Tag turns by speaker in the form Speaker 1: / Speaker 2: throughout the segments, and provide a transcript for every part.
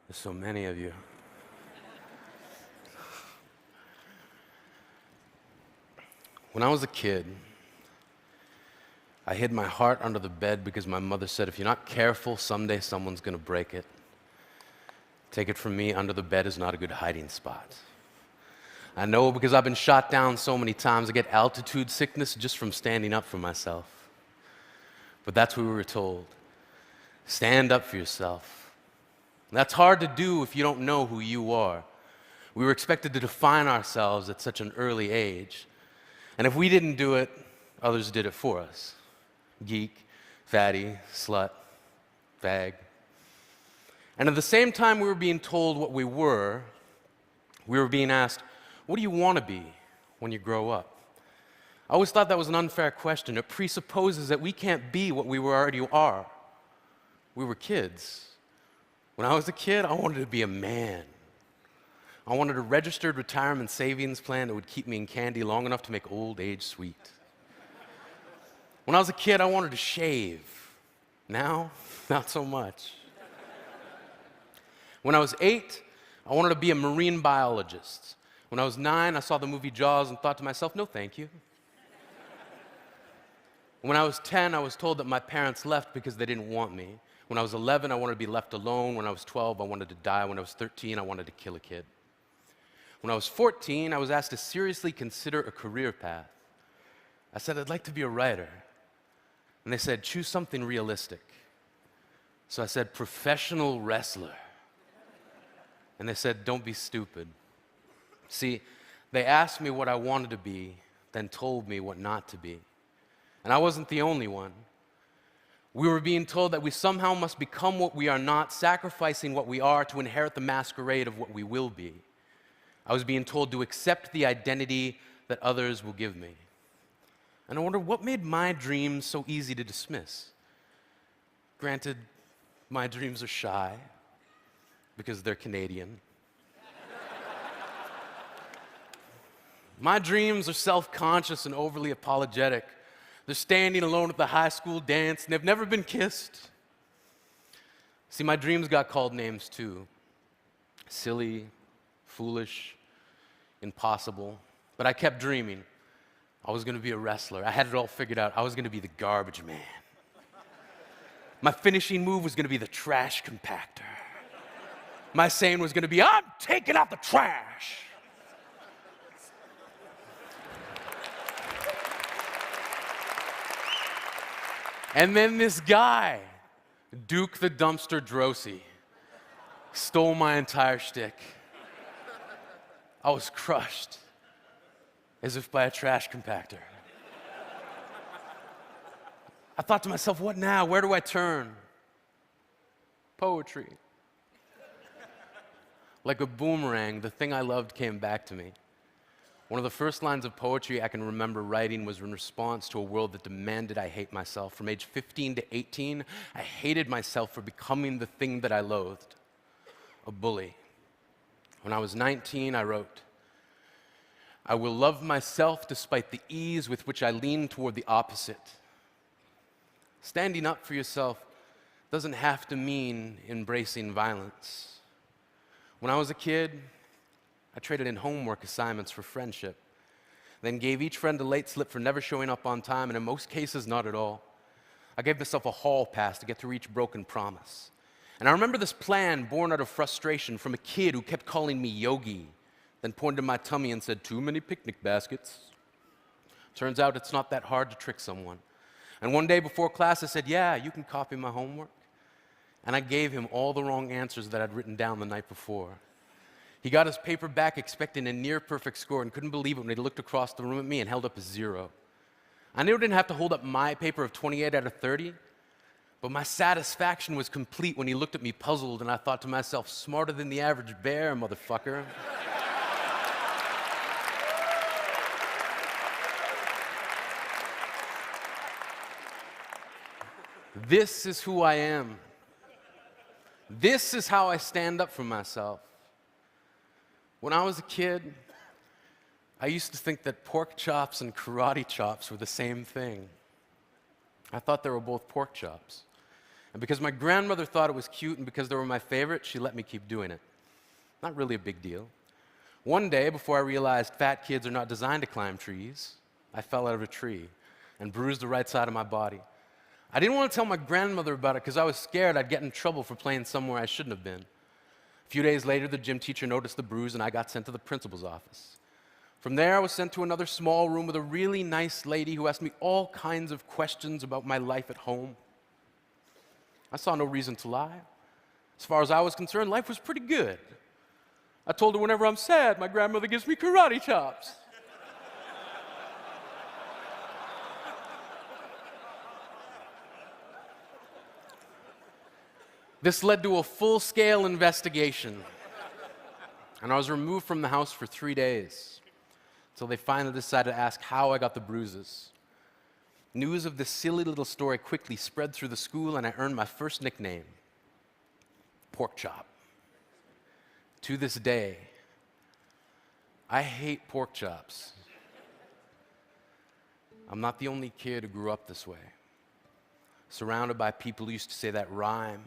Speaker 1: There's so many of you. When I was a kid, I hid my heart under the bed because my mother said, if you're not careful, someday someone's gonna break it. Take it from me, under the bed is not a good hiding spot. I know because I've been shot down so many times, I get altitude sickness just from standing up for myself. But that's what we were told. Stand up for yourself. That's hard to do if you don't know who you are. We were expected to define ourselves at such an early age. And if we didn't do it, others did it for us. Geek, fatty, slut, fag. And at the same time we were being told what we were being asked, what do you want to be when you grow up? I always thought that was an unfair question. It presupposes that we can't be what we already are. We were kids. When I was a kid, I wanted to be a man. I wanted a registered retirement savings plan that would keep me in candy long enough to make old age sweet. When I was a kid, I wanted to shave. Now, not so much. When I was 8, I wanted to be a marine biologist. When I was 9, I saw the movie Jaws and thought to myself, no thank you. When I was 10, I was told that my parents left because they didn't want me. When I was 11, I wanted to be left alone. When I was 12, I wanted to die. When I was 13, I wanted to kill a kid. When I was 14, I was asked to seriously consider a career path. I said, I'd like to be a writer. And they said, choose something realistic. So I said, professional wrestler. And they said, don't be stupid. See, they asked me what I wanted to be, then told me what not to be. And I wasn't the only one. We were being told that we somehow must become what we are not, sacrificing what we are to inherit the masquerade of what we will be. I was being told to accept the identity that others will give me. And I wondered what made my dreams so easy to dismiss. Granted, my dreams are shy because they're Canadian. My dreams are self-conscious and overly apologetic. They're standing alone at the high school dance, and they've never been kissed. See, my dreams got called names too. Silly, foolish, impossible. But I kept dreaming. I was going to be a wrestler. I had it all figured out. I was going to be the garbage man. My finishing move was going to be the trash compactor. My saying was going to be, I'm taking out the trash. And then this guy, Duke the Dumpster Drosy, stole my entire shtick. I was crushed, as if by a trash compactor. I thought to myself, what now? Where do I turn? Poetry. Like a boomerang, the thing I loved came back to me. One of the first lines of poetry I can remember writing was in response to a world that demanded I hate myself. From age 15 to 18, I hated myself for becoming the thing that I loathed, a bully. When I was 19, I wrote, I will love myself despite the ease with which I lean toward the opposite. Standing up for yourself doesn't have to mean embracing violence. When I was a kid, I traded in homework assignments for friendship, then gave each friend a late slip for never showing up on time, and in most cases, not at all. I gave myself a hall pass to get through each broken promise. And I remember this plan born out of frustration from a kid who kept calling me Yogi, then pointed to my tummy and said, too many picnic baskets. Turns out it's not that hard to trick someone. And one day before class, I said, yeah, you can copy my homework. And I gave him all the wrong answers that I'd written down the night before. He got his paper back expecting a near-perfect score and couldn't believe it when he looked across the room at me and held up a 0. I knew I didn't have to hold up my paper of 28 out of 30, but my satisfaction was complete when he looked at me puzzled, and I thought to myself, smarter than the average bear, motherfucker. This is who I am. This is how I stand up for myself. When I was a kid, I used to think that pork chops and karate chops were the same thing. I thought they were both pork chops. And because my grandmother thought it was cute and because they were my favorite, she let me keep doing it. Not really a big deal. One day, before I realized fat kids are not designed to climb trees, I fell out of a tree and bruised the right side of my body. I didn't want to tell my grandmother about it because I was scared I'd get in trouble for playing somewhere I shouldn't have been. A few days later, the gym teacher noticed the bruise and I got sent to the principal's office. From there, I was sent to another small room with a really nice lady who asked me all kinds of questions about my life at home. I saw no reason to lie. As far as I was concerned, life was pretty good. I told her whenever I'm sad, my grandmother gives me karate chops. This led to a full-scale investigation, and I was removed from the house for 3 days until they finally decided to ask how I got the bruises. News of this silly little story quickly spread through the school, and I earned my first nickname, Pork Chop. To this day, I hate pork chops. I'm not the only kid who grew up this way, surrounded by people who used to say that rhyme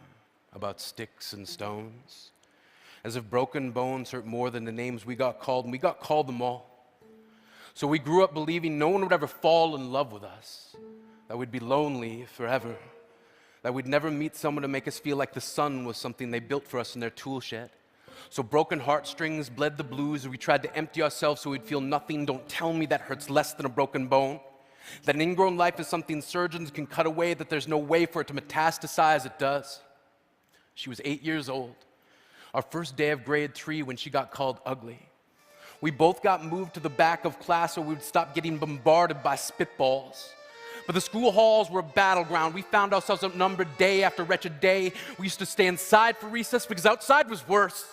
Speaker 1: about sticks and stones, as if broken bones hurt more than the names we got called, and we got called them all. So we grew up believing no one would ever fall in love with us, that we'd be lonely forever, that we'd never meet someone to make us feel like the sun was something they built for us in their tool shed. So broken heartstrings bled the blues, we tried to empty ourselves so we'd feel nothing. Don't tell me that hurts less than a broken bone. That an ingrown life is something surgeons can cut away, that there's no way for it to metastasize, it does. She was 8 years old, our first day of grade 3 when she got called ugly. We both got moved to the back of class so we would stop getting bombarded by spitballs. But the school halls were a battleground. We found ourselves outnumbered day after wretched day. We used to stay inside for recess because outside was worse.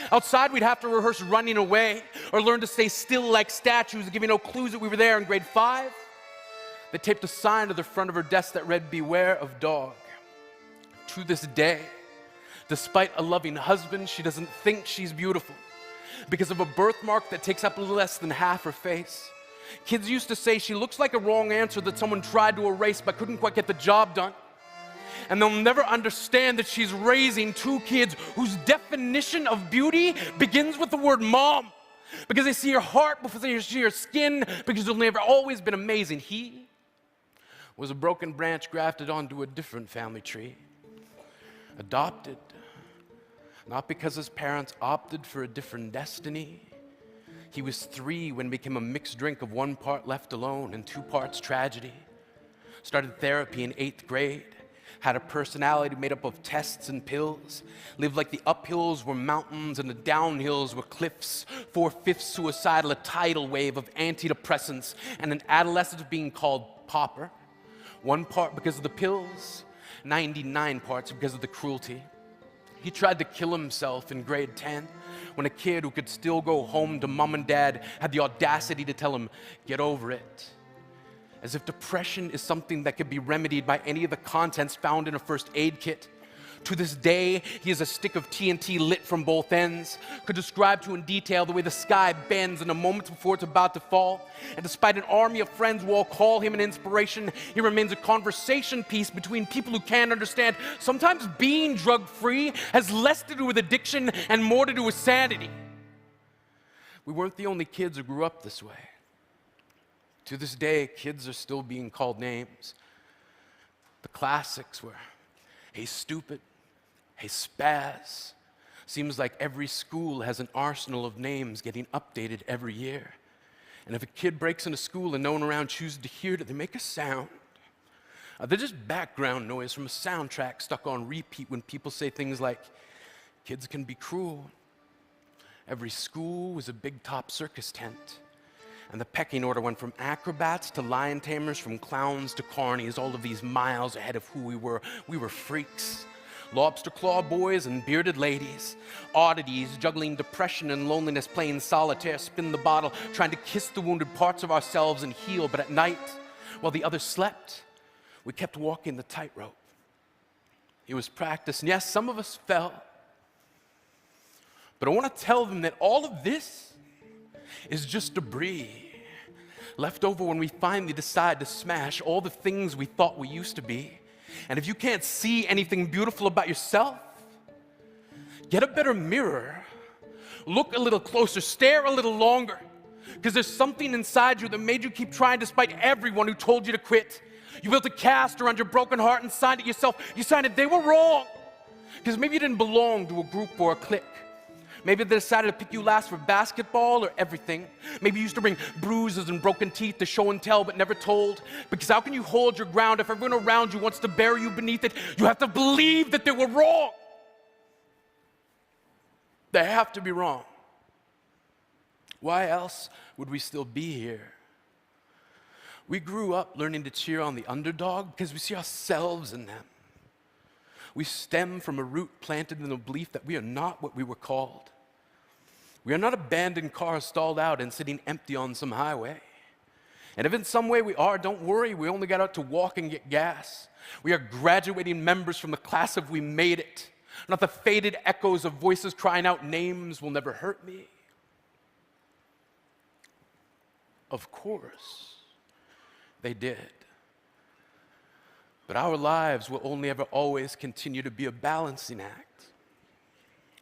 Speaker 1: Outside, we'd have to rehearse running away or learn to stay still like statues, giving no clues that we were there in grade 5. They taped a sign to the front of her desk that read, "Beware of dog." To this day, despite a loving husband, she doesn't think she's beautiful because of a birthmark that takes up less than half her face. Kids used to say she looks like a wrong answer that someone tried to erase but couldn't quite get the job done. And they'll never understand that she's raising 2 kids whose definition of beauty begins with the word mom. Because they see her heart before they see her skin, because she'll never always been amazing. He was a broken branch grafted onto a different family tree. Adopted, not because his parents opted for a different destiny. He was 3 when it became a mixed drink of 1 part left alone and 2 parts tragedy. Started therapy in 8th grade. Had a personality made up of tests and pills. Lived like the uphills were mountains and the downhills were cliffs. 4/5 suicidal, a tidal wave of antidepressants, and an adolescent being called pauper. 1 part because of the pills, 99 parts because of the cruelty. He tried to kill himself in grade 10 when a kid who could still go home to mom and dad had the audacity to tell him, "Get over it." As if depression is something that could be remedied by any of the contents found in a first aid kit. To this day, he has a stick of TNT lit from both ends, could describe to in detail the way the sky bends in a moment before it's about to fall. And despite an army of friends who all call him an inspiration, he remains a conversation piece between people who can't understand. Sometimes being drug-free has less to do with addiction and more to do with sanity. We weren't the only kids who grew up this way. To this day, kids are still being called names. The classics were, "Hey stupid," "Hey spaz." Seems like every school has an arsenal of names getting updated every year. And if a kid breaks into school and no one around chooses to hear it, they make a sound. They're just background noise from a soundtrack stuck on repeat when people say things like, "Kids can be cruel." Every school was a big top circus tent. And the pecking order went from acrobats to lion tamers, from clowns to carnies, all of these miles ahead of who we were. We were freaks. Lobster claw boys and bearded ladies. Oddities, juggling depression and loneliness, playing solitaire, spin the bottle, trying to kiss the wounded parts of ourselves and heal. But at night, while the others slept, we kept walking the tightrope. It was practice, and yes, some of us fell. But I want to tell them that all of this is just debris left over when we finally decide to smash all the things we thought we used to be. And if you can't see anything beautiful about yourself, get a better mirror, look a little closer, stare a little longer, because there's something inside you that made you keep trying despite everyone who told you to quit. You built a cast around your broken heart and signed it yourself. You signed it, they were wrong. Because maybe you didn't belong to a group or a clique. Maybe they decided to pick you last for basketball or everything. Maybe you used to bring bruises and broken teeth to show and tell but never told. Because how can you hold your ground if everyone around you wants to bury you beneath it? You have to believe that they were wrong. They have to be wrong. Why else would we still be here? We grew up learning to cheer on the underdog because we see ourselves in them. We stem from a root planted in the belief that we are not what we were called. We are not abandoned cars stalled out and sitting empty on some highway. And if in some way we are, don't worry, we only got out to walk and get gas. We are graduating members from the class of We Made It, not the faded echoes of voices crying out, names will never hurt me. Of course, they did. But our lives will only ever always continue to be a balancing act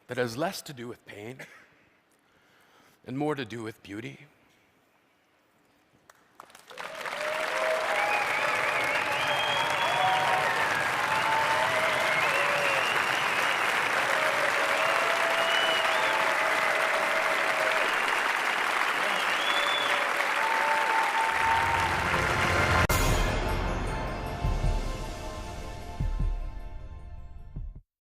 Speaker 1: that has less to do with pain and more to do with beauty.